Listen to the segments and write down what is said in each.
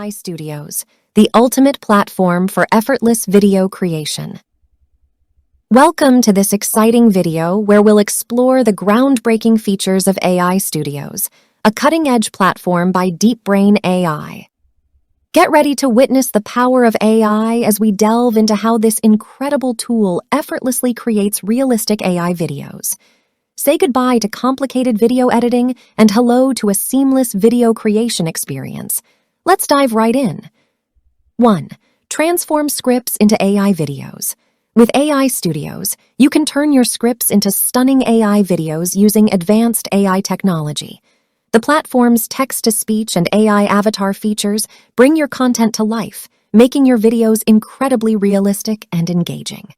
AI Studios, the ultimate platform for effortless video creation. Welcome to this exciting video where we'll explore the groundbreaking features of AI Studios, a cutting-edge platform by DeepBrain AI. Get ready to witness the power of AI as we delve into how this incredible tool effortlessly creates realistic AI videos. Say goodbye to complicated video editing and hello to a seamless video creation experience. Let's dive right in. 1. Transform scripts into AI videos. With AI Studios, you can turn your scripts into stunning AI videos using advanced AI technology. The platform's text-to-speech and AI avatar features bring your content to life, making your videos incredibly realistic and engaging.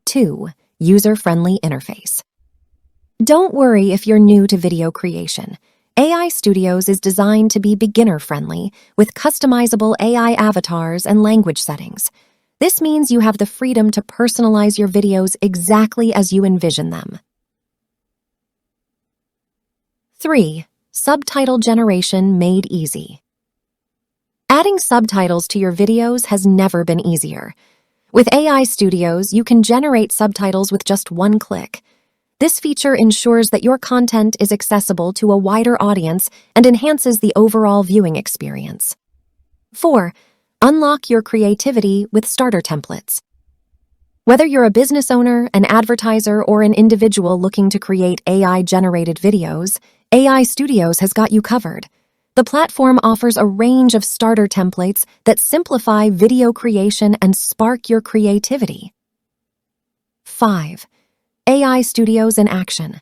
2. User-friendly interface. Don't worry if you're new to video creation. AI Studios is designed to be beginner-friendly with customizable AI avatars and language settings. This means you have the freedom to personalize your videos exactly as you envision them. 3. Subtitle generation made easy. Adding subtitles to your videos has never been easier. With AI Studios, you can generate subtitles with just one click. This feature ensures that your content is accessible to a wider audience and enhances the overall viewing experience. 4. Unlock your creativity with starter templates. Whether you're a business owner, an advertiser, or an individual looking to create AI-generated videos, AI Studios has got you covered. The platform offers a range of starter templates that simplify video creation and spark your creativity. 5. AI Studios in action.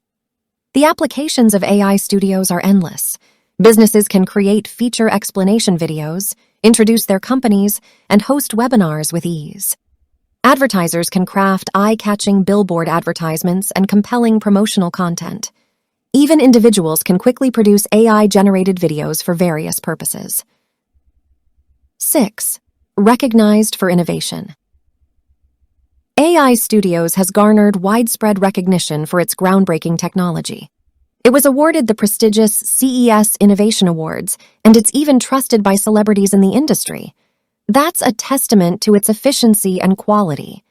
The applications of AI Studios are endless. Businesses can create feature explanation videos, introduce their companies, and host webinars with ease. Advertisers can craft eye-catching billboard advertisements and compelling promotional content. Even individuals can quickly produce AI-generated videos for various purposes. 6. Recognized for innovation. AI Studios has garnered widespread recognition for its groundbreaking technology. It was awarded the prestigious CES Innovation Awards, and it's even trusted by celebrities in the industry. That's a testament to its efficiency and quality.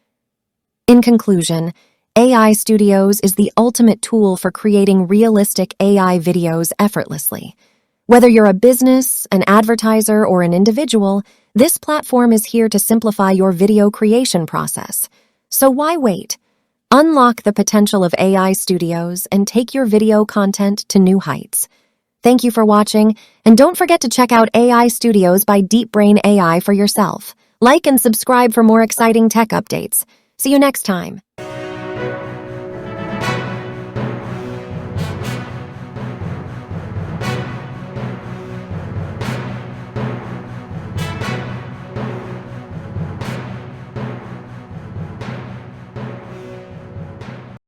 In conclusion, AI Studios is the ultimate tool for creating realistic AI videos effortlessly. Whether you're a business, an advertiser, or an individual, this platform is here to simplify your video creation process. So why wait? Unlock the potential of AI Studios and take your video content to new heights. Thank you for watching, and don't forget to check out AI Studios by DeepBrain AI for yourself. Like and subscribe for more exciting tech updates. See you next time.